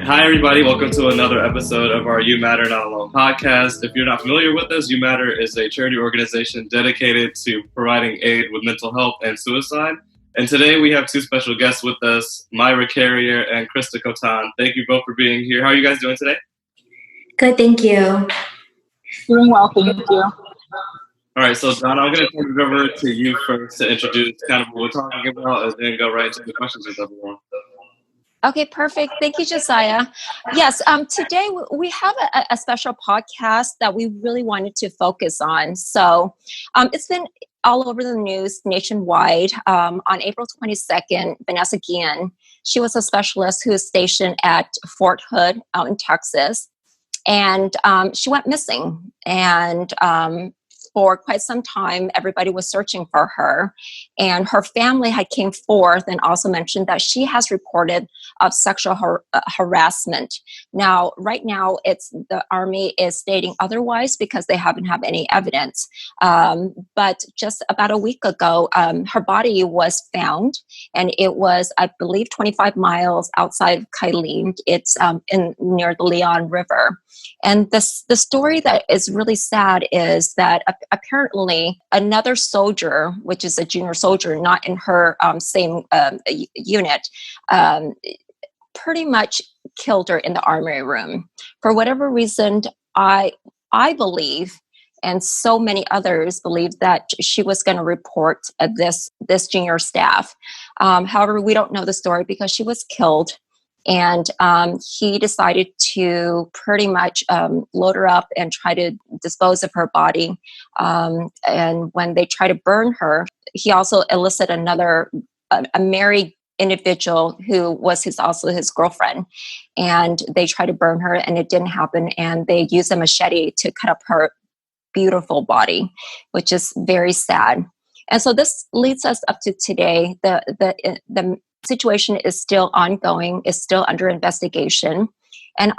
Hi, everybody. Welcome to another episode of our You Matter Not Alone podcast. If you're not familiar with us, You Matter is a charity organization dedicated to providing aid with mental health and suicide. And today we have two special guests with us, Myra Carrier and Krista Cotan. Thank you both for being here. How are you guys doing today? Good, thank you. Doing well, thank you. All right, so Donna, I'm going to turn it over to you first to introduce kind of what we're talking about and then go right into the questions with everyone. Okay, perfect. Thank you, Josiah. Yes, today we have a special podcast that we really wanted to focus on. So it's been all over the news nationwide. On April 22nd, Vanessa Guillen, she was a specialist who is stationed at Fort Hood out in Texas. And she went missing. And for quite some time, everybody was searching for her. And her family had came forth and also mentioned that she has reported of sexual harassment. Now, right now, the Army is stating otherwise because they haven't had any evidence. But just about a week ago, her body was found, and it was, I believe, 25 miles outside of Kylene. It's near the Leon River. And the story that is really sad is that apparently another soldier, which is a junior soldier, not in her same unit, pretty much killed her in the armory room. For whatever reason, I believe, and so many others believe, that she was going to report this junior staff. However, we don't know the story because she was killed. And he decided to pretty much load her up and try to dispose of her body. And when they try to burn her, he also elicited a married individual who was also his girlfriend. And they tried to burn her, and it didn't happen. And they used a machete to cut up her beautiful body, which is very sad. And so this leads us up to today. The situation is still ongoing, is still under investigation. And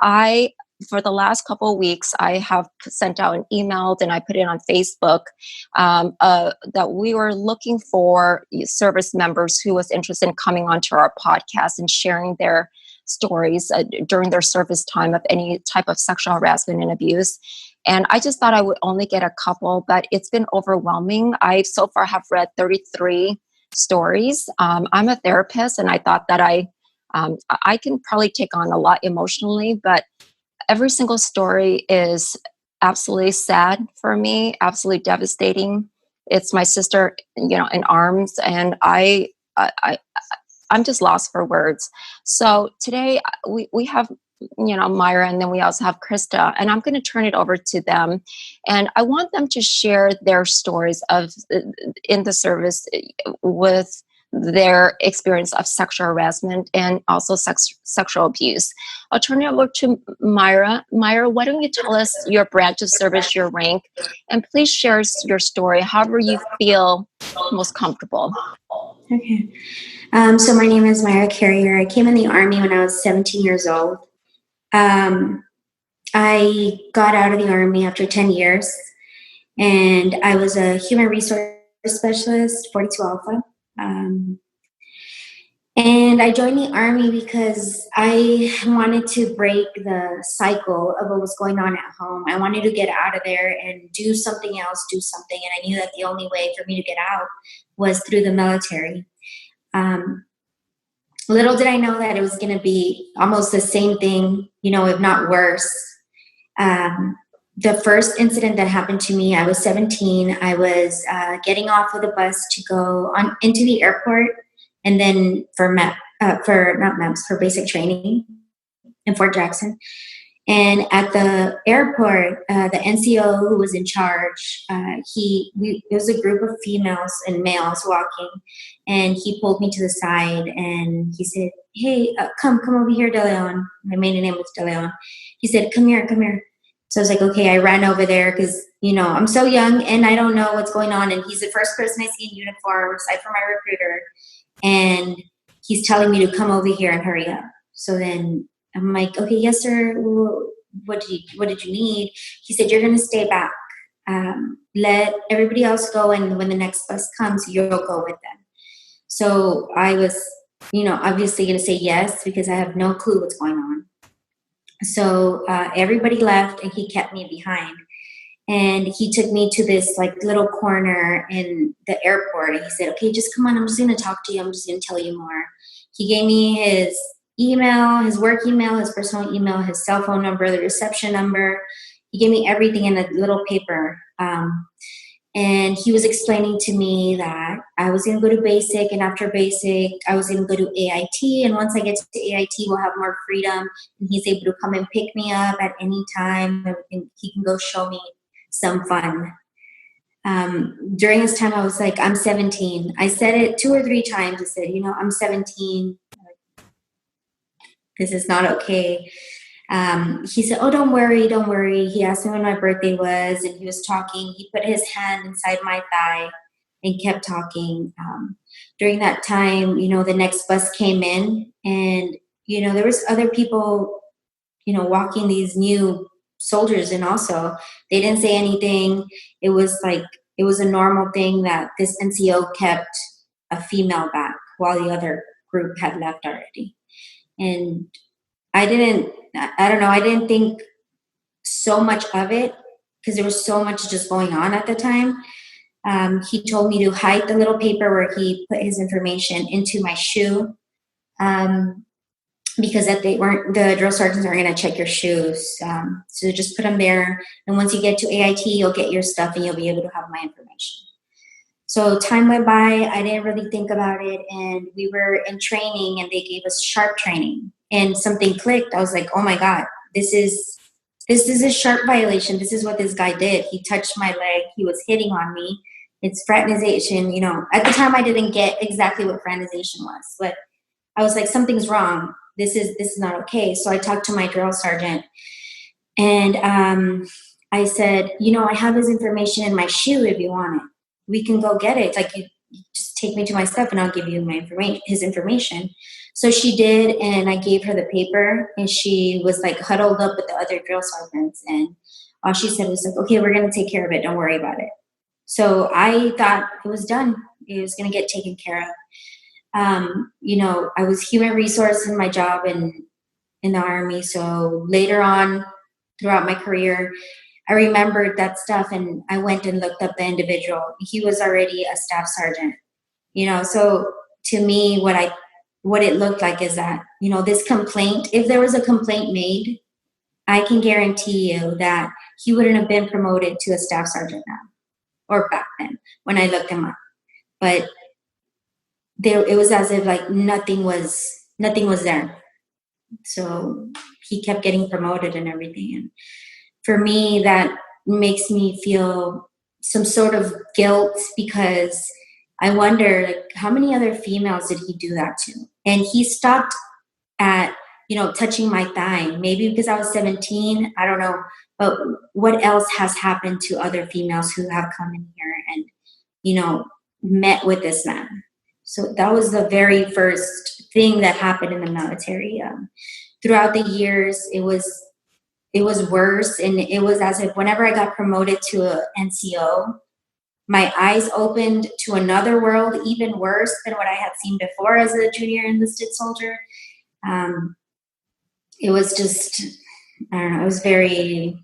for the last couple of weeks, I have sent out an email and I put it on Facebook that we were looking for service members who was interested in coming onto our podcast and sharing their stories during their service time of any type of sexual harassment and abuse. And I just thought I would only get a couple, but it's been overwhelming. I so far have read 33 stories. I'm a therapist, and I thought that I can probably take on a lot emotionally, but every single story is absolutely sad for me, absolutely devastating. It's my sister, in arms, and I'm just lost for words. So today we have Myra, and then we also have Krista, and I'm going to turn it over to them. And I want them to share their stories in the service with their experience of sexual harassment and also sexual abuse. I'll turn it over to Myra. Myra, why don't you tell us your branch of service, your rank, and please share your story however you feel most comfortable. Okay. So my name is Myra Carrier. I came in the Army when I was 17 years old. I got out of the Army after 10 years, and I was a human resource specialist, 42 Alpha. And I joined the Army because I wanted to break the cycle of what was going on at home. I wanted to get out of there and do something else, and I knew that the only way for me to get out was through the military. Little did I know that it was going to be almost the same thing, if not worse. The first incident that happened to me, I was 17. I was getting off of the bus to go into the airport, and then for basic training in Fort Jackson. And at the airport, the NCO who was in charge, it was a group of females and males walking, and he pulled me to the side and he said, "Hey, come over here, DeLeon." My maiden name was DeLeon. He said, "Come here." So I was like, okay. I ran over there because, I'm so young and I don't know what's going on. And he's the first person I see in uniform, aside from my recruiter. And he's telling me to come over here and hurry up. So then I'm like, okay, yes, sir. What did you need? He said, "You're going to stay back. Let everybody else go. And when the next bus comes, you'll go with them." So I was, obviously going to say yes because I have no clue what's going on. So everybody left and he kept me behind. And he took me to this like little corner in the airport. And he said, okay, just come on. I'm just going to talk to you. I'm just going to tell you more. He gave me his email, his work email, his personal email, his cell phone number, the reception number. He gave me everything in a little paper. And he was explaining to me that I was going to go to basic, and after basic, I was going to go to AIT. And once I get to AIT, we'll have more freedom. And he's able to come and pick me up at any time, and he can go show me some fun. During this time, I was like, I'm 17. I said it 2 or 3 times. I said, I'm 17. This is not okay. He said, oh, don't worry. He asked me when my birthday was, and he was talking. He put his hand inside my thigh and kept talking. During that time, the next bus came in, and, there was other people, walking these new soldiers. And also they didn't say anything. It was a normal thing that this NCO kept a female back while the other group had left already. And I didn't think so much of it because there was so much just going on at the time. He told me to hide the little paper where he put his information into my shoe, because the drill sergeants aren't going to check your shoes. So just put them there. And once you get to AIT, you'll get your stuff and you'll be able to have my information. So time went by. I didn't really think about it. And we were in training and they gave us sharp training. And something clicked. I was like, oh my God, this is a sharp violation. This is what this guy did. He touched my leg. He was hitting on me. It's fraternization. At the time I didn't get exactly what fraternization was, but I was like, something's wrong. This is not okay. So I talked to my drill sergeant and I said, I have his information in my shoe if you want it. We can go get it. Like, you just take me to my stuff and I'll give you his information. So she did, and I gave her the paper, and she was like huddled up with the other drill sergeants, and all she said was like, okay, we're going to take care of it. Don't worry about it. So I thought it was done. It was going to get taken care of. I was human resource in my job in the Army. So later on throughout my career, I remembered that stuff, and I went and looked up the individual. He was already a staff sergeant, so to me, what it looked like is that, this complaint, if there was a complaint made, I can guarantee you that he wouldn't have been promoted to a staff sergeant now or back then when I looked him up. But it was as if like nothing was there. So he kept getting promoted and everything. And for me, that makes me feel some sort of guilt, because I wonder, like, how many other females did he do that to? And he stopped at, touching my thigh. Maybe because I was 17, I don't know. But what else has happened to other females who have come in here and, met with this man? So that was the very first thing that happened in the military. Throughout the years, it was worse. And it was as if whenever I got promoted to an NCO, my eyes opened to another world, even worse than what I had seen before as a junior enlisted soldier. It was just, I don't know, it was very,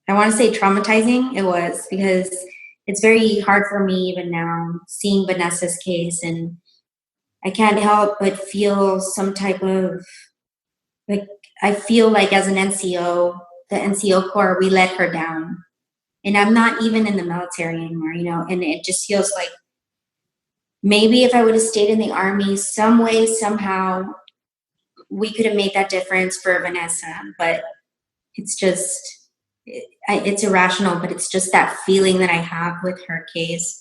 I want to say traumatizing. It was, because it's very hard for me even now seeing Vanessa's case, and I can't help but feel some type of, like, I feel like as an NCO, the NCO Corps, we let her down. And I'm not even in the military anymore, and it just feels like maybe if I would have stayed in the Army, some way, somehow, we could have made that difference for Vanessa. But it's just, it's irrational, but it's just that feeling that I have with her case.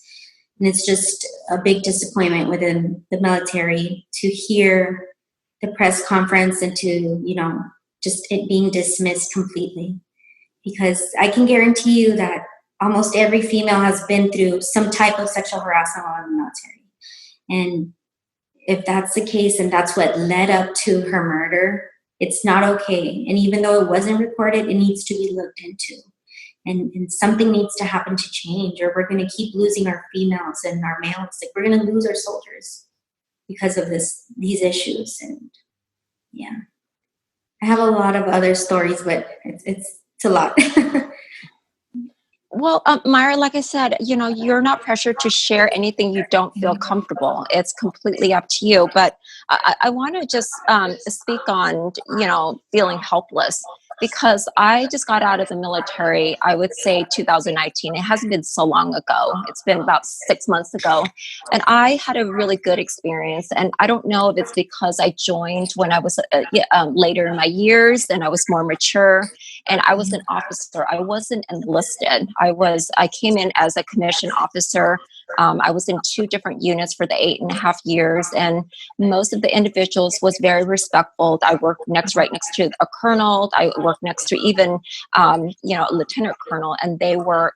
And it's just a big disappointment within the military to hear the press conference and to, just it being dismissed completely. Because I can guarantee you that almost every female has been through some type of sexual harassment while in the military. And if that's the case and that's what led up to her murder, it's not okay. And even though it wasn't reported, it needs to be looked into. And something needs to happen to change, or we're going to keep losing our females and our males. Like, we're going to lose our soldiers because of these issues. And yeah, I have a lot of other stories, but it's a lot. Well, Myra, like I said, you're not pressured to share anything you don't feel comfortable. It's completely up to you. But I want to just speak on, feeling helpless, because I just got out of the military, I would say 2019. It hasn't been so long ago. It's been about 6 months ago. And I had a really good experience. And I don't know if it's because I joined when I was later in my years and I was more mature. And I was an officer. I wasn't enlisted. I came in as a commissioned officer. I was in 2 different units for the 8.5 years, and most of the individuals was very respectful. I worked right next to a colonel. I worked next to even, a lieutenant colonel, and they were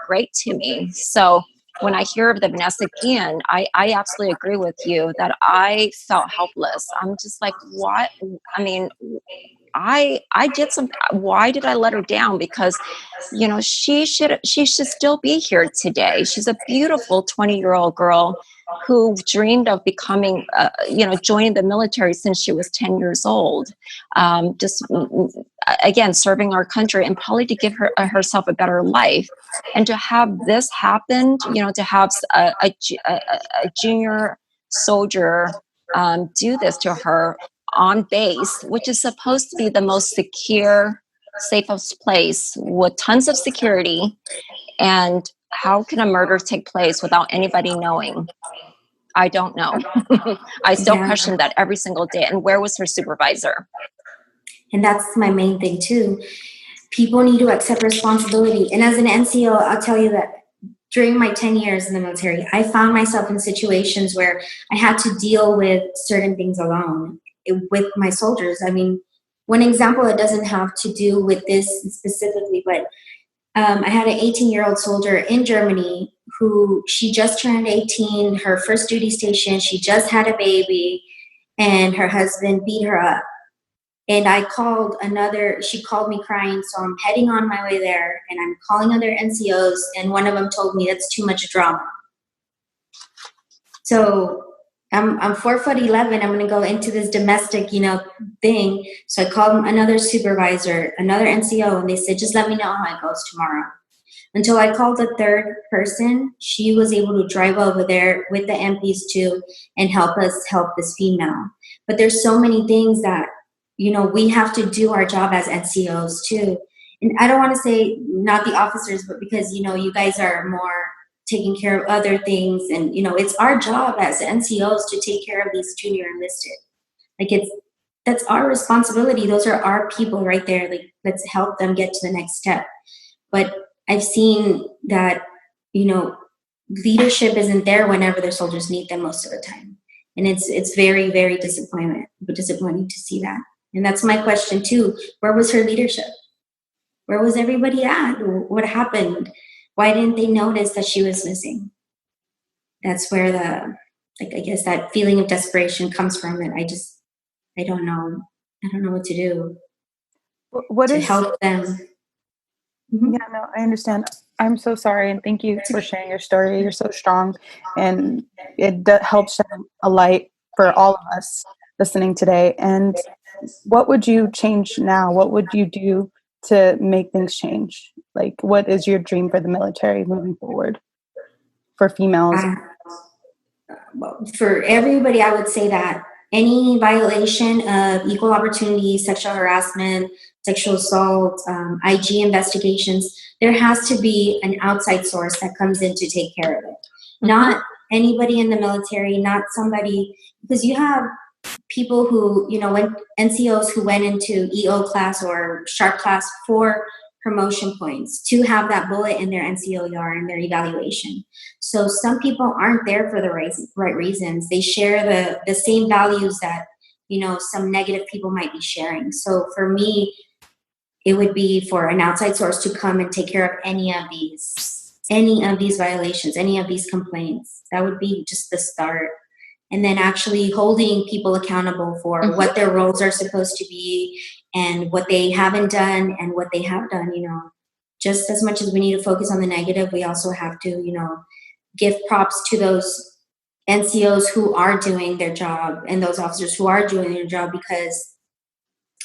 great to me. So when I hear of the Vanessa Guillen, I absolutely agree with you that I felt helpless. I'm just like, what? I mean, I did some. Why did I let her down? Because, she should still be here today. She's a beautiful 20-year-old girl who dreamed of becoming, joining the military since she was 10 years old. Again, serving our country and probably to give herself a better life. And to have this happen, to have a junior soldier do this to her on base, which is supposed to be the most secure, safest place with tons of security. And how can a murder take place without anybody knowing? I don't know. I still question that every single day. And where was her supervisor? And that's my main thing too. People need to accept responsibility. And as an NCO, I'll tell you that during my 10 years in the military, I found myself in situations where I had to deal with certain things alone with my soldiers. I mean, one example, it doesn't have to do with this specifically, but I had an 18-year-old soldier in Germany who she just turned 18, her first duty station, she just had a baby, and her husband beat her up. And she called me crying, so I'm heading on my way there, and I'm calling other NCOs, and one of them told me that's too much drama. So I'm 4'11". I'm going to go into this domestic, thing. So I called another supervisor, another NCO, and they said, just let me know how it goes tomorrow. Until I called the third person, she was able to drive over there with the MPs too and help this female. But there's so many things that, we have to do our job as NCOs too. And I don't want to say not the officers, but because, you guys are more taking care of other things. And, it's our job as NCOs to take care of these junior enlisted. That's our responsibility. Those are our people right there. Let's help them get to the next step. But I've seen that, leadership isn't there whenever their soldiers need them most of the time. And it's very, very disappointing to see that. And that's my question too. Where was her leadership? Where was everybody at? What happened? Why didn't they notice that she was missing? That's where I guess that feeling of desperation comes from. And I don't know. I don't know what to do to help them. Mm-hmm. Yeah, no, I understand. I'm so sorry. And thank you for sharing your story. You're so strong. And it helps shed a light for all of us listening today. And what would you change now? What would you do to make things change? What is your dream for the military moving forward for females? Well, for everybody, I would say that any violation of equal opportunity, sexual harassment, sexual assault, IG investigations, there has to be an outside source that comes in to take care of it. Not anybody in the military, not somebody, because you have people who, when NCOs who went into EO class or sharp class for promotion points to have that bullet in their NCO yard and their evaluation. So some people aren't there for the right reasons. They share the same values that, some negative people might be sharing. So for me, it would be for an outside source to come and take care of any of these violations, any of these complaints. That would be just the start. And then actually holding people accountable for what their roles are supposed to be and what they haven't done and what they have done. Just as much as we need to focus on the negative, we also have to, give props to those NCOs who are doing their job and those officers who are doing their job, because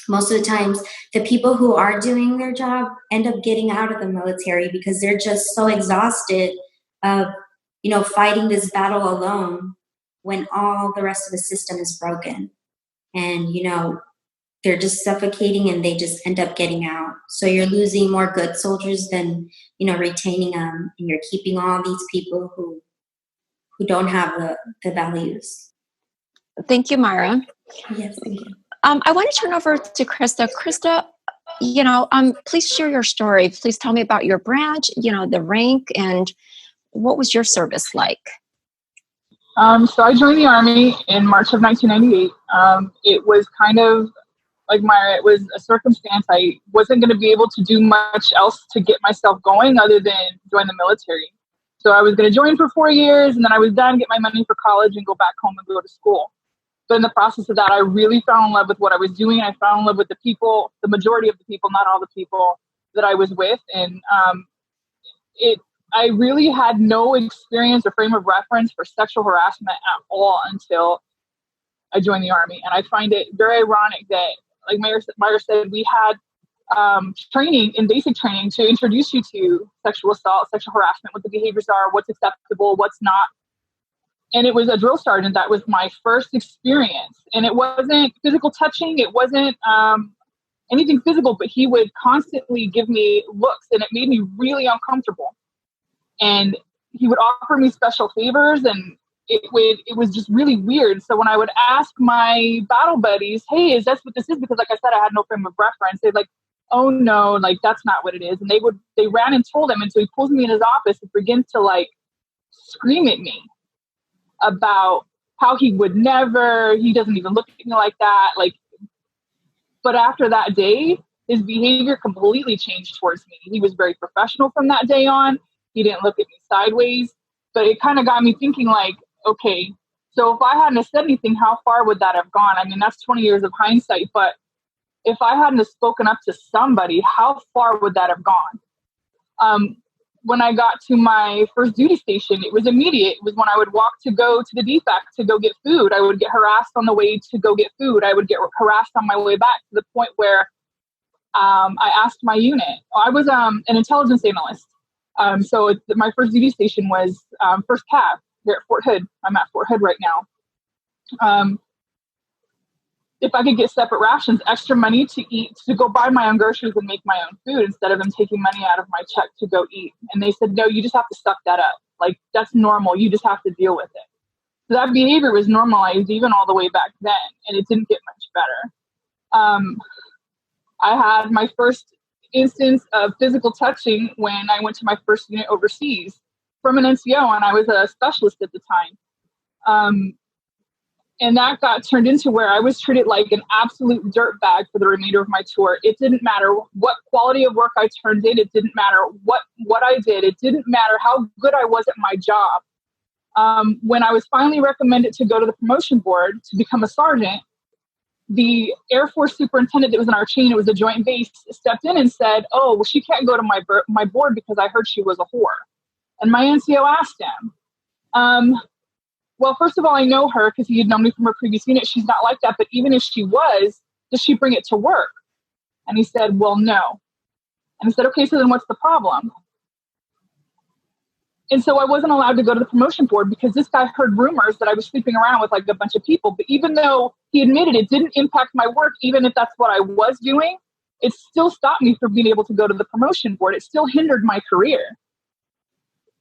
most of the times the people who are doing their job end up getting out of the military because they're just so exhausted of, fighting this battle alone when all the rest of the system is broken. And, they're just suffocating and they just end up getting out. So you're losing more good soldiers than, retaining them. And you're keeping all these people who don't have the values. Thank you, Myra. Yes, thank you. I want to turn over to Krista. Krista, please share your story. Please tell me about your branch, the rank, and what was your service like? So I joined the Army in March of 1998. It was kind of like Myra, it was a circumstance. I wasn't going to be able to do much else to get myself going other than join the military. So I was going to join for 4 years, and then I was done, get my money for college, and go back home and go to school. But in the process of that, I really fell in love with what I was doing. I fell in love with the people, the majority of the people, not all the people that I was with. And I really had no experience or frame of reference for sexual harassment at all until I joined the Army. And I find it very ironic that, like Myra said, we had training, in basic training, to introduce you to sexual assault, sexual harassment, what the behaviors are, what's acceptable, what's not. And it was a drill sergeant that was my first experience. And it wasn't physical touching. It wasn't anything physical, but he would constantly give me looks, and it made me really uncomfortable. And he would offer me special favors, and it was just really weird. So when I would ask my battle buddies, hey, is that what this is? Because like I said, I had no frame of reference. They'd like, oh no, like that's not what it is. And they ran and told him. And so he pulls me in his office and begins to like scream at me about how he doesn't even look at me like that. Like, but after that day, his behavior completely changed towards me. He was very professional from that day on. He didn't look at me sideways, but it kind of got me thinking like, okay, so if I hadn't have said anything, how far would that have gone? I mean, that's 20 years of hindsight, but if I hadn't have spoken up to somebody, how far would that have gone? When I got to my first duty station, it was immediate. It was when I would walk to go to the DFAC to go get food. I would get harassed on the way to go get food. I would get harassed on my way back, to the point where I asked my unit. I was an intelligence analyst. So my first duty station was First Cav here at Fort Hood. I'm at Fort Hood right now. If I could get separate rations, extra money to eat, to go buy my own groceries and make my own food, instead of them taking money out of my check to go eat. And they said, no, you just have to suck that up. Like, that's normal. You just have to deal with it. So that behavior was normalized even all the way back then, and it didn't get much better. I had my first instance of physical touching when I went to my first unit overseas from an NCO, and I was a specialist at the time. And that got turned into where I was treated like an absolute dirtbag for the remainder of my tour. It didn't matter what quality of work I turned in. It didn't matter what I did. It didn't matter how good I was at my job. When I was finally recommended to go to the promotion board to become a sergeant, the Air Force superintendent that was in our chain, it was a joint base, stepped in and said, oh, well, she can't go to my board because I heard she was a whore. And my NCO asked him, well, first of all, I know her because he had known me from her previous unit. She's not like that. But even if she was, does she bring it to work? And he said, well, no. And I said, okay, so then what's the problem? And so I wasn't allowed to go to the promotion board because this guy heard rumors that I was sleeping around with like a bunch of people. But even though he admitted it didn't impact my work, even if that's what I was doing, it still stopped me from being able to go to the promotion board. It still hindered my career.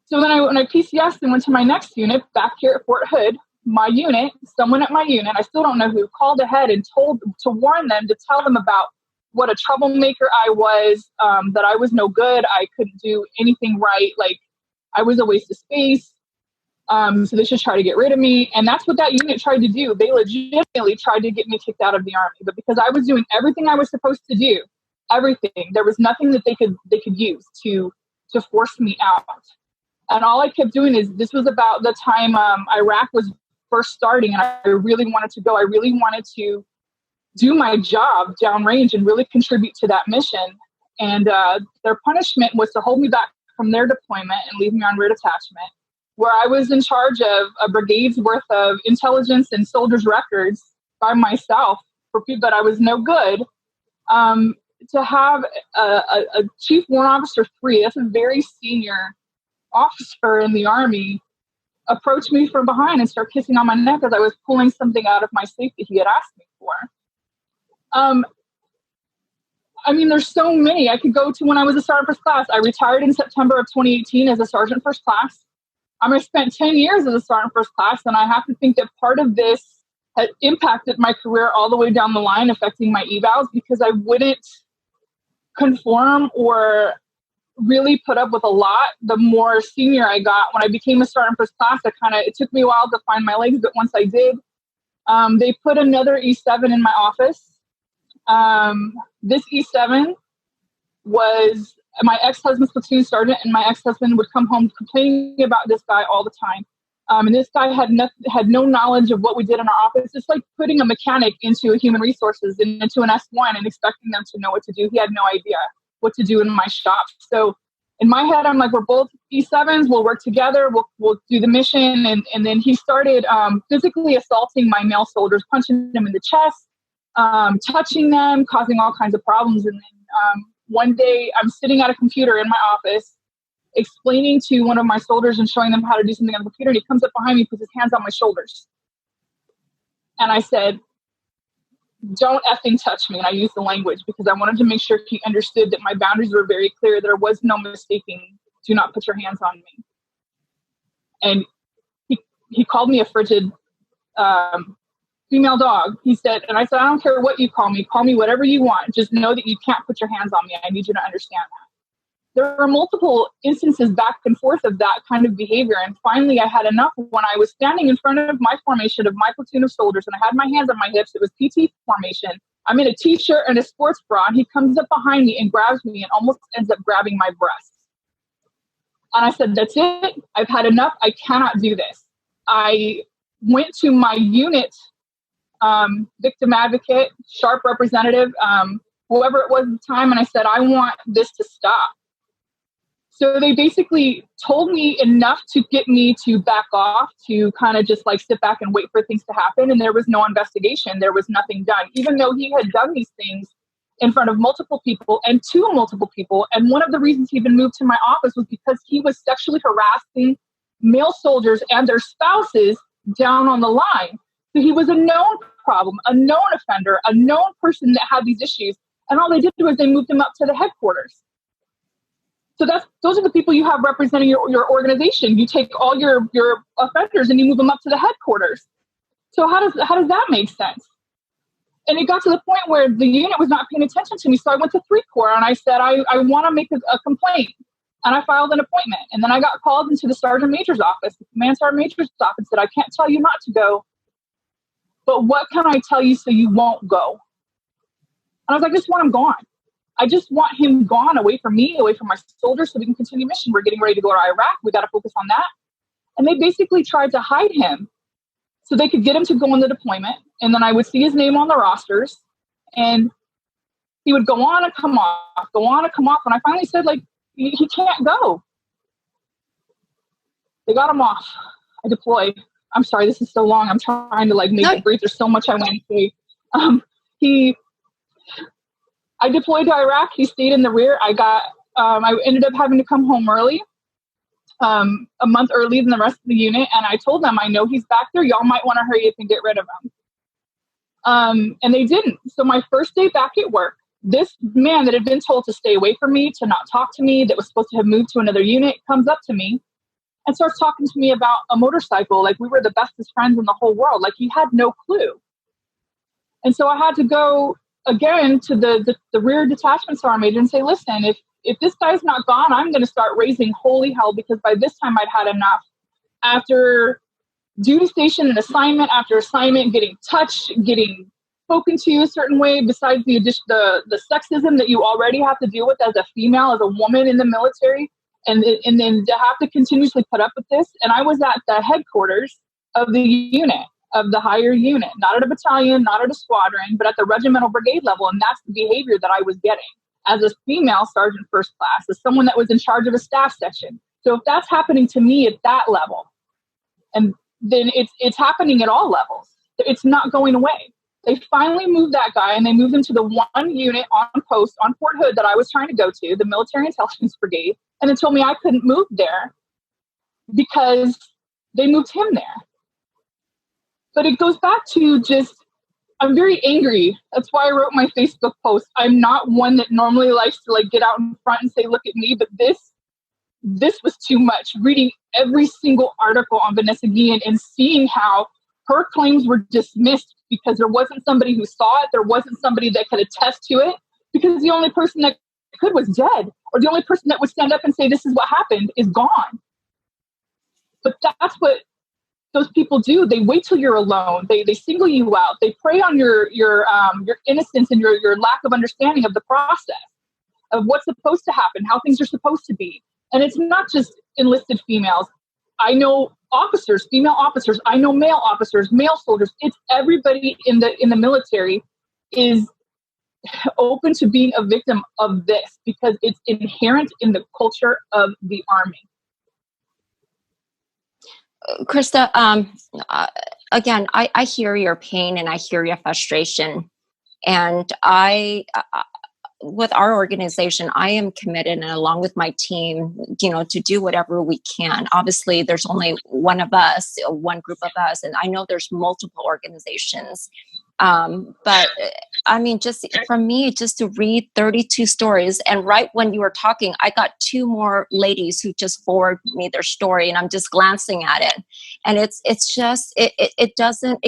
So then when I PCSed and went to my next unit back here at Fort Hood, my unit, someone at my unit, I still don't know who, called ahead and to warn them, to tell them about what a troublemaker I was, that I was no good. I couldn't do anything right. Like, I was a waste of space. So they should try to get rid of me. And that's what that unit tried to do. They legitimately tried to get me kicked out of the Army. But because I was doing everything I was supposed to do, everything, there was nothing that they could use to force me out. And all I kept doing is, this was about the time Iraq was first starting, and I really wanted to go. I really wanted to do my job downrange and really contribute to that mission. And their punishment was to hold me back from their deployment and leave me on rear detachment, where I was in charge of a brigade's worth of intelligence and soldiers' records by myself for people that I was no good. To have a Chief Warrant Officer 3, that's a very senior officer in the Army, approach me from behind and start kissing on my neck as I was pulling something out of my safe that he had asked me for. I mean, there's so many. I could go to when I was a Sergeant First Class. I retired in September of 2018 as a Sergeant First Class. I spent 10 years as a Sergeant First Class, and I have to think that part of this had impacted my career all the way down the line, affecting my evals, because I wouldn't conform or really put up with a lot the more senior I got. When I became a Sergeant First Class, it took me a while to find my legs, but once I did, they put another E7 in my office. This E7 was my ex-husband's platoon sergeant, and my ex-husband would come home complaining about this guy all the time. And this guy had no knowledge of what we did in our office. It's like putting a mechanic into a human resources and into an S1 and expecting them to know what to do. He had no idea what to do in my shop. So in my head, I'm like, we're both E7s. We'll work together. We'll do the mission. And then he started physically assaulting my male soldiers, punching them in the chest, touching them, causing all kinds of problems. And then one day I'm sitting at a computer in my office, explaining to one of my soldiers and showing them how to do something on the computer. And he comes up behind me, puts his hands on my shoulders. And I said, don't effing touch me. And I used the language because I wanted to make sure he understood that my boundaries were very clear. There was no mistaking. Do not put your hands on me. And he called me a frigid female dog. He said, and I said, I don't care what you call me whatever you want. Just know that you can't put your hands on me. I need you to understand that. There are multiple instances back and forth of that kind of behavior. And finally, I had enough when I was standing in front of my formation of my platoon of soldiers and I had my hands on my hips. It was PT formation. I'm in a t-shirt and a sports bra, and he comes up behind me and grabs me and almost ends up grabbing my breasts. And I said, that's it. I've had enough. I cannot do this. I went to my unit, victim advocate, sharp representative, whoever it was at the time, and I said, I want this to stop. So they basically told me enough to get me to back off, to kind of just like sit back and wait for things to happen. And there was no investigation. There was nothing done, even though he had done these things in front of multiple people and to multiple people. And one of the reasons he'd been moved to my office was because he was sexually harassing male soldiers and their spouses down on the line. So he was a known problem, a known offender, a known person that had these issues. And all they did was they moved him up to the headquarters. So those are the people you have representing your organization. You take all your offenders and you move them up to the headquarters. So how does that make sense? And it got to the point where the unit was not paying attention to me. So I went to 3 Corps and I said, I want to make a complaint. And I filed an appointment. And then I got called into the Sergeant Major's office, the Command Sergeant Major's office, and said, I can't tell you not to go, but what can I tell you so you won't go? And I was like, I just want him gone. I just want him gone, away from me, away from my soldiers, so we can continue mission. We're getting ready to go to Iraq. We got to focus on that. And they basically tried to hide him so they could get him to go on the deployment. And then I would see his name on the rosters, and he would go on and come off, go on and come off. And I finally said, like, he can't go. They got him off. I deployed. I'm sorry, this is so long. I'm trying to like make it brief. There's so much I want to say. I deployed to Iraq. He stayed in the rear. I ended up having to come home early, a month early than the rest of the unit. And I told them, I know he's back there. Y'all might want to hurry up and get rid of him. And they didn't. So my first day back at work, this man that had been told to stay away from me, to not talk to me, that was supposed to have moved to another unit, comes up to me and starts talking to me about a motorcycle. Like we were the bestest friends in the whole world. Like he had no clue. And so I had to go again to the rear detachment sergeant major and say, listen, if this guy's not gone, I'm going to start raising holy hell, because by this time I'd had enough. After duty station and assignment after assignment, getting touched, getting spoken to a certain way, besides the sexism that you already have to deal with as a female, as a woman in the military, and then to have to continuously put up with this. And I was at the headquarters of the unit, of the higher unit, not at a battalion, not at a squadron, but at the regimental brigade level. And that's the behavior that I was getting as a female sergeant first class, as someone that was in charge of a staff section. So if that's happening to me at that level, and then it's happening at all levels, it's not going away. They finally moved that guy, and they moved him to the one unit on post on Fort Hood that I was trying to go to, the Military Intelligence Brigade, and they told me I couldn't move there because they moved him there. But it goes back to just, I'm very angry. That's why I wrote my Facebook post. I'm not one that normally likes to like get out in front and say, look at me, but this was too much. Reading every single article on Vanessa Guillen and seeing how her claims were dismissed because there wasn't somebody who saw it, there wasn't somebody that could attest to it, because the only person that could was dead, or the only person that would stand up and say this is what happened is gone. But that's what those people do. They wait till you're alone. They single you out. They prey on your innocence and your lack of understanding of the process of what's supposed to happen, how things are supposed to be. And it's not just enlisted females. I know officers, female officers. I know male officers, male soldiers. It's everybody in the military is open to being a victim of this because it's inherent in the culture of the Army. Krista, again, I hear your pain and I hear your frustration. And with our organization, I am committed, and along with my team, to do whatever we can. Obviously, there's only one of us, one group of us, and I know there's multiple organizations. But I mean, just for me, just to read 32 stories, and right when you were talking, I got 2 more ladies who just forwarded me their story, and I'm just glancing at it, and it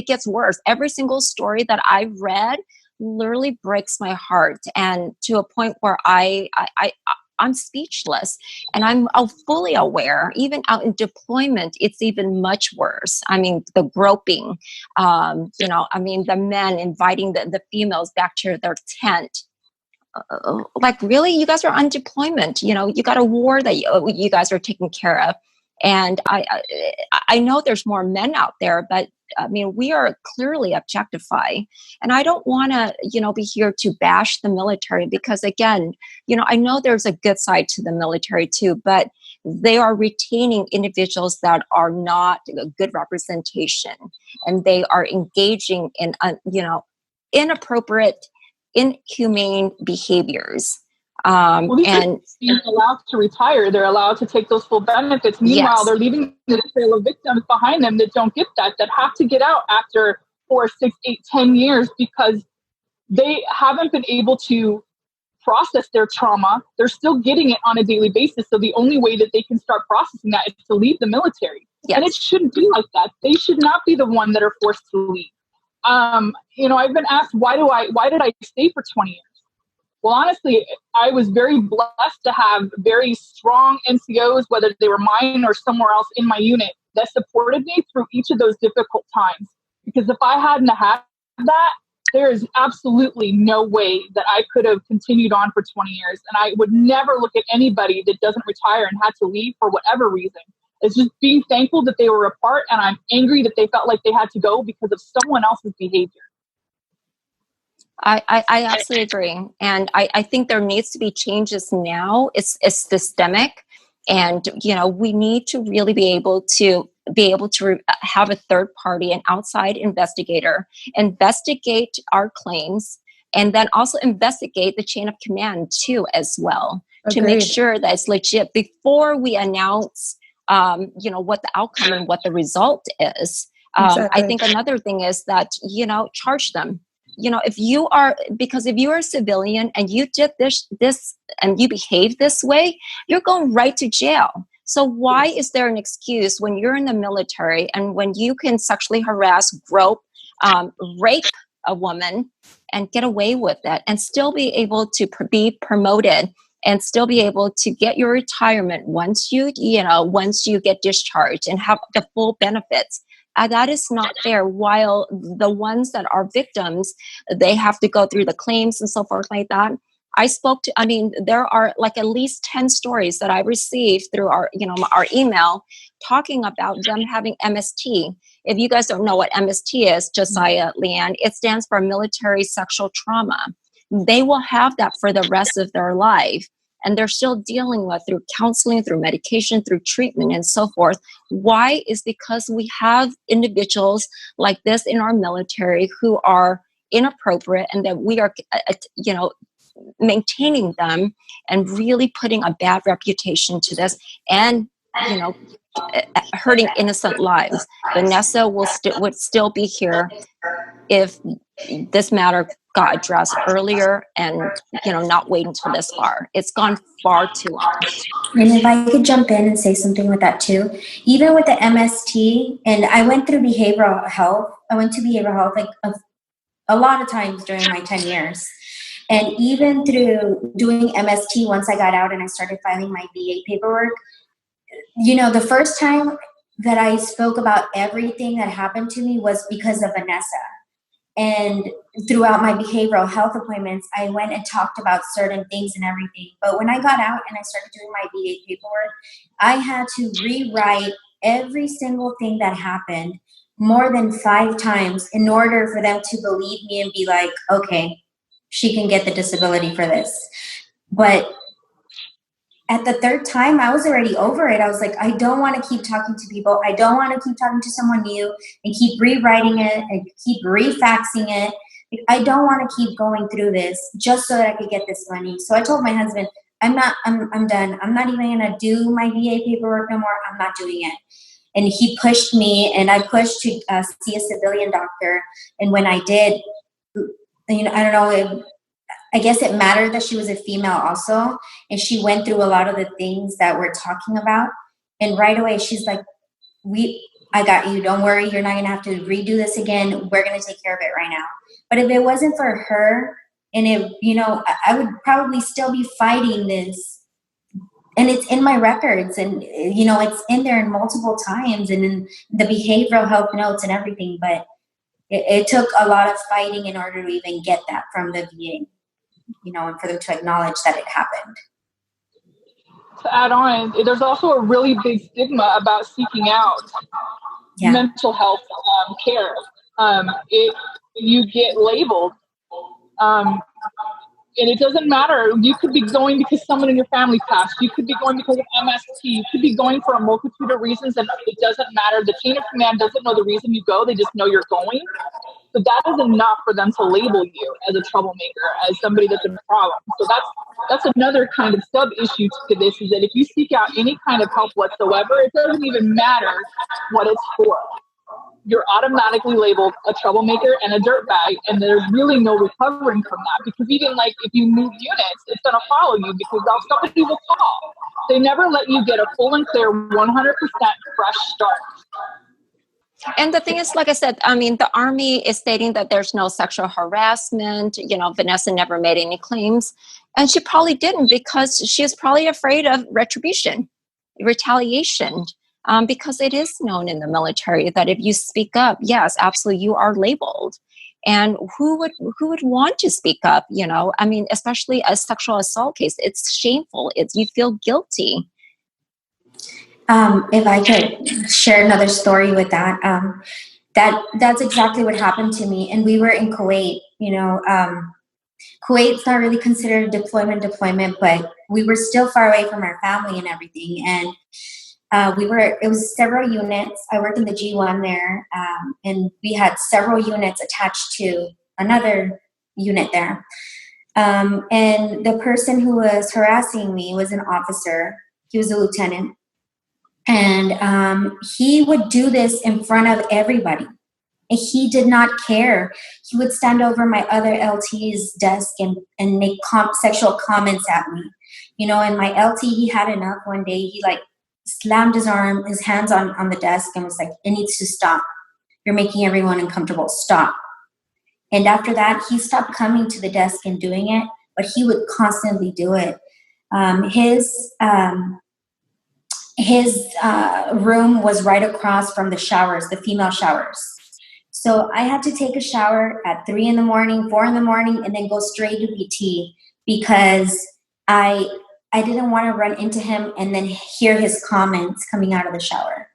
gets worse. Every single story that I read literally breaks my heart, and to a point where I'm speechless, and I'm fully aware, even out in deployment, it's even much worse. I mean, the groping, the men inviting the females back to their tent. Like, really? You guys are on deployment. You got a war that you guys are taking care of. And I know there's more men out there, but I mean, we are clearly objectified. And I don't want to, be here to bash the military because, again, I know there's a good side to the military too, but they are retaining individuals that are not a good representation, and they are engaging in, inappropriate, inhumane behaviors. And being allowed to retire, they're allowed to take those full benefits. Meanwhile, yes, they're leaving the trail of victims behind them that don't get that have to get out after 4, 6, 8, 10 years because they haven't been able to process their trauma. They're still getting it on a daily basis. So the only way that they can start processing that is to leave the military. yes. And it shouldn't be like that. They should not be the one that are forced to leave. I've been asked, why did I stay for 20 years? Well, honestly, I was very blessed to have very strong NCOs, whether they were mine or somewhere else in my unit, that supported me through each of those difficult times. Because if I hadn't had that, there is absolutely no way that I could have continued on for 20 years. And I would never look at anybody that doesn't retire and had to leave for whatever reason. It's just being thankful that they were a part, and I'm angry that they felt like they had to go because of someone else's behavior. I absolutely agree. And I think there needs to be changes now. It's systemic. And, we need to really be able to have a third party, an outside investigator, investigate our claims, and then also investigate the chain of command too, as well, Agreed. to make sure that it's legit before we announce, what the outcome and what the result is. Exactly. I think another thing is that, charge them. If you are a civilian and you did this and you behave this way, you're going right to jail. So why is there an excuse when you're in the military and when you can sexually harass, grope, rape a woman and get away with it and still be able to be promoted and still be able to get your retirement once you get discharged and have the full benefits? That is not fair. While the ones that are victims, they have to go through the claims and so forth like that. There are like at least 10 stories that I received through our email talking about them having MST. If you guys don't know what MST is, Josiah, Leanne, it stands for military sexual trauma. They will have that for the rest of their life. And they're still dealing with through counseling, through medication, through treatment, and so forth. Why? Is because we have individuals like this in our military who are inappropriate, and that we are, maintaining them and really putting a bad reputation to this, and hurting innocent lives. Vanessa would still be here if this matter got addressed earlier, and not wait until this far. It's gone far too long. And if I could jump in and say something with that too, even with the MST, and I went through behavioral health. I went to behavioral health like a lot of times during my 10 years. And even through doing MST, once I got out and I started filing my VA paperwork, the first time that I spoke about everything that happened to me was because of Vanessa. And throughout my behavioral health appointments, I went and talked about certain things and everything. But when I got out and I started doing my VA paperwork, I had to rewrite every single thing that happened more than 5 times in order for them to believe me and be like, okay, she can get the disability for this. But at the 3rd time, I was already over it. I was like, I don't want to keep talking to people. I don't want to keep talking to someone new and keep rewriting it and keep refaxing it. I don't want to keep going through this just so that I could get this money. So I told my husband, I'm done. I'm not even going to do my VA paperwork no more. I'm not doing it. And he pushed me, and I pushed to see a civilian doctor. And when I did, I don't know, I guess it mattered that she was a female also, and she went through a lot of the things that we're talking about. And right away, she's like, I got you. Don't worry. You're not going to have to redo this again. We're going to take care of it right now. But if it wasn't for her, and I would probably still be fighting this. And it's in my records, and, it's in there in multiple times and in the behavioral health notes and everything. But it took a lot of fighting in order to even get that from the VA. And for them to acknowledge that it happened. To add on, there's also a really big stigma about seeking out mental health care. You get labeled, and it doesn't matter. You could be going because someone in your family passed. You could be going because of MST. You could be going for a multitude of reasons, and it doesn't matter. The chain of command doesn't know the reason you go. They just know you're going. But that is enough for them to label you as a troublemaker, as somebody that's a problem. So that's another kind of sub-issue to this, is that if you seek out any kind of help whatsoever, it doesn't even matter what it's for. You're automatically labeled a troublemaker and a dirtbag, and there's really no recovering from that. Because even if you move units, it's going to follow you, because somebody will call. They never let you get a full and clear 100% fresh start. And the thing is, like I said, the Army is stating that there's no sexual harassment. Vanessa never made any claims. And she probably didn't, because she is probably afraid of retribution, retaliation, because it is known in the military that if you speak up, yes, absolutely, you are labeled. And who would want to speak up? Especially a sexual assault case, it's shameful. You feel guilty. If I could share another story with that, that's exactly what happened to me. And we were in Kuwait. Kuwait's not really considered a deployment, but we were still far away from our family and everything. And it was several units. I worked in the G1 there, and we had several units attached to another unit there. And the person who was harassing me was an officer. He was a lieutenant. And he would do this in front of everybody. And he did not care. He would stand over my other LT's desk and make sexual comments at me. And my LT, he had enough one day. He slammed his hands on the desk and was like, it needs to stop. You're making everyone uncomfortable. Stop. And after that, he stopped coming to the desk and doing it, but he would constantly do it. His room was right across from the showers, the female showers. So I had to take a shower at 3 a.m, 4 a.m, and then go straight to PT, because I didn't want to run into him and then hear his comments coming out of the shower.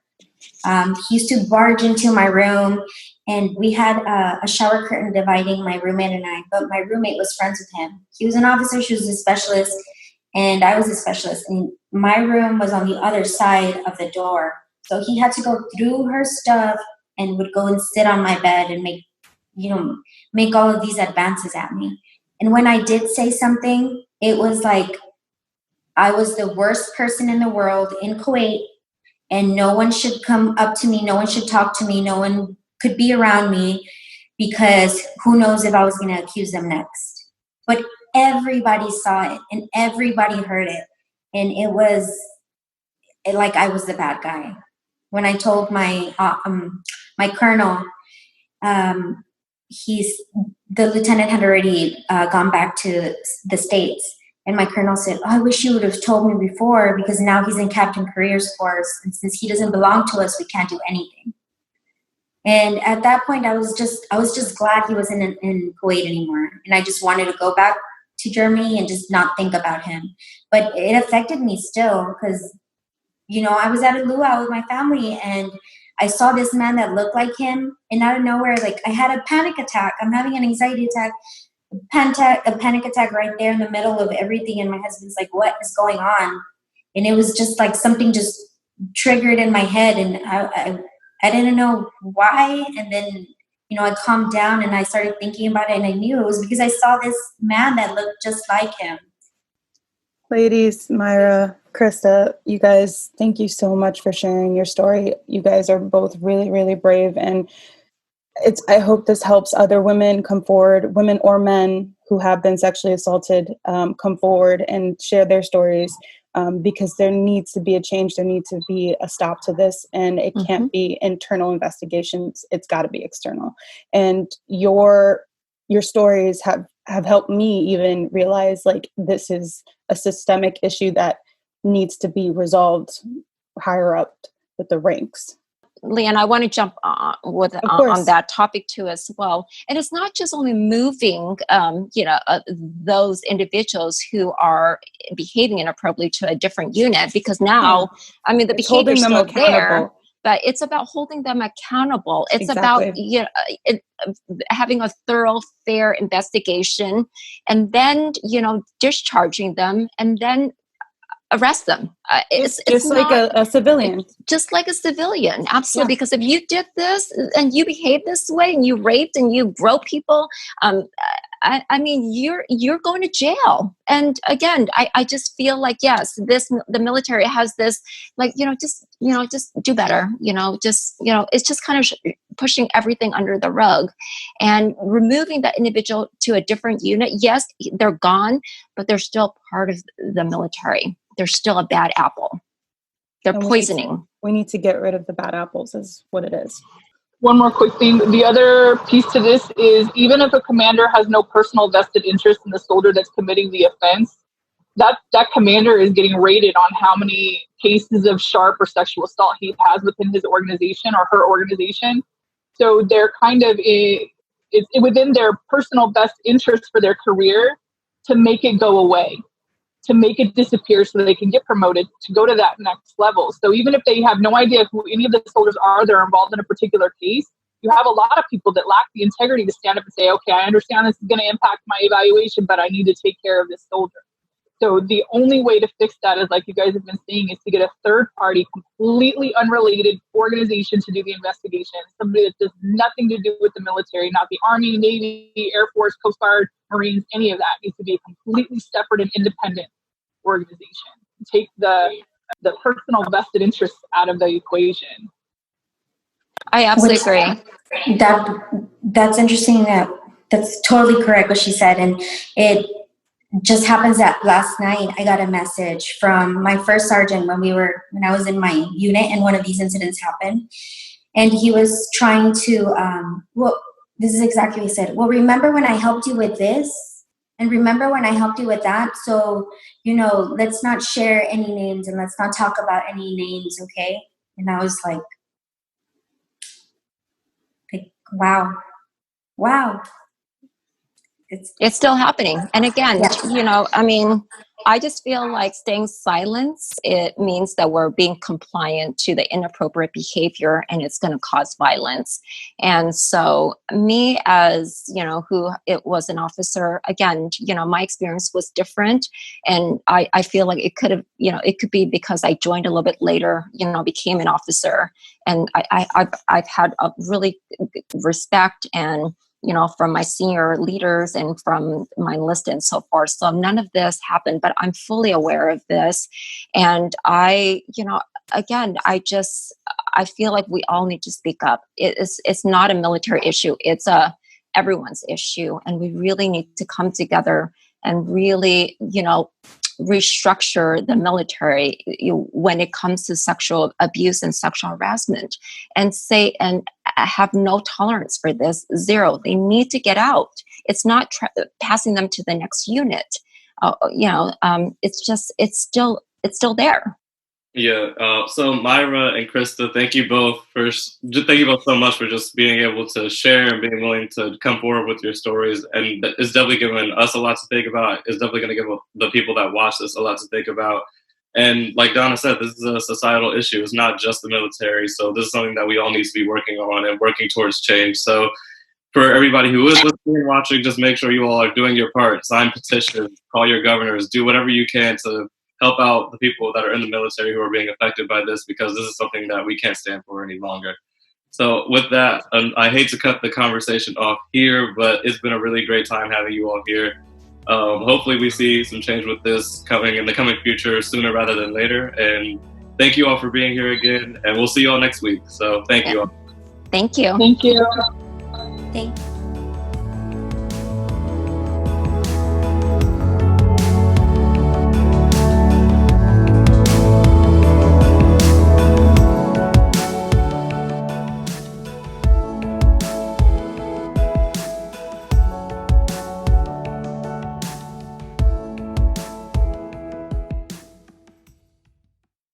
He used to barge into my room, and we had a shower curtain dividing my roommate and I, but my roommate was friends with him. He was an officer, she was a specialist, and I was a specialist. And my room was on the other side of the door. So he had to go through her stuff and would go and sit on my bed and make, make all of these advances at me. And when I did say something, it was like I was the worst person in the world in Kuwait, and no one should come up to me. No one should talk to me. No one could be around me, because who knows if I was going to accuse them next. But everybody saw it and everybody heard it. And it was like I was the bad guy. When I told my colonel, the lieutenant had already gone back to the States. And my colonel said, I wish you would have told me before, because now he's in Captain Career's force. And since he doesn't belong to us, we can't do anything. And at that point, I was just glad he wasn't in Kuwait anymore. And I just wanted to go back to Germany and just not think about him. But it affected me still, because, I was at a luau with my family, and I saw this man that looked like him. And out of nowhere, like, I had a panic attack. I'm having an anxiety attack. A panic attack right there in the middle of everything, and my husband's like, what is going on? And it was just like something just triggered in my head, and I didn't know why. And then I calmed down and I started thinking about it, and I knew it was because I saw this man that looked just like him. Ladies, Myra, Krista, you guys, thank you so much for sharing your story. You guys are both really, really brave, and I hope this helps other women come forward, women or men who have been sexually assaulted, come forward and share their stories, because there needs to be a change. There needs to be a stop to this, and it can't be internal investigations. It's got to be external. And your stories have helped me even realize, like, this is a systemic issue that needs to be resolved higher up with the ranks. Leanne, I want to jump on that topic too as well. And it's not just only moving, those individuals who are behaving inappropriately to a different unit, because now, the behavior is still there, but it's about holding them accountable. It's about having a thorough, fair investigation, and then discharging them, and then arrest them. It's just like a civilian. Just like a civilian, absolutely. Yeah. Because if you did this and you behave this way and you raped and you broke people, you're going to jail. And again, I just feel like, yes, the military has this, like, just do better. It's just kind of pushing everything under the rug and removing that individual to a different unit. Yes, they're gone, but they're still part of the military. They're still a bad apple. They're poisoning. We need to get rid of the bad apples, is what it is. One more quick thing. The other piece to this is, even if a commander has no personal vested interest in the soldier that's committing the offense, that commander is getting rated on how many cases of sharp or sexual assault he has within his organization or her organization. So they're kind of it's within their personal best interest for their career to make it go away, to make it disappear so that they can get promoted to go to that next level. So even if they have no idea who any of the soldiers are that are involved in a particular case, you have a lot of people that lack the integrity to stand up and say, okay, I understand this is going to impact my evaluation, but I need to take care of this soldier. So the only way to fix that is, like you guys have been saying, is to get a third party, completely unrelated organization to do the investigation. Somebody that does nothing to do with the military, not the Army, Navy, Air Force, Coast Guard, Marines, any of that. It needs to be a completely separate and independent organization. Take the personal vested interests out of the equation. I absolutely agree. That's interesting. That's totally correct what she said. And it just happens that last night I got a message from my first sergeant when I was in my unit and one of these incidents happened. And he was trying to, this is exactly what he said. Well, remember when I helped you with this? And remember when I helped you with that? So, let's not share any names and let's not talk about any names, okay? And I was like, wow. It's still happening. And again, I just feel like staying silent, it means that we're being compliant to the inappropriate behavior, and it's going to cause violence. And so me as, who it was an officer, again, my experience was different. And I feel like it could have, it could be because I joined a little bit later, became an officer. And I've had a really respect and from my senior leaders and from my enlisted and so forth. So none of this happened, but I'm fully aware of this. And I feel like we all need to speak up. It's not a military issue. It's everyone's issue. And we really need to come together and really, restructure the military when it comes to sexual abuse and sexual harassment, and have no tolerance for this. Zero. They need to get out. It's not passing them to the next unit. It's still there. Yeah. So Myra and Krista, thank you both so much for just being able to share and being willing to come forward with your stories. And it's definitely given us a lot to think about. It's definitely going to give the people that watch this a lot to think about. And like Donna said, this is a societal issue. It's not just the military. So this is something that we all need to be working on and working towards change. So for everybody who is listening and watching, just make sure you all are doing your part. Sign petitions, call your governors, do whatever you can to help out the people that are in the military who are being affected by this, because this is something that we can't stand for any longer. So with that, I hate to cut the conversation off here, but it's been a really great time having you all here. Hopefully we see some change with this coming in the coming future sooner rather than later. And thank you all for being here again, and we'll see you all next week. So thank you all. Thank you. Thank you. Thank you.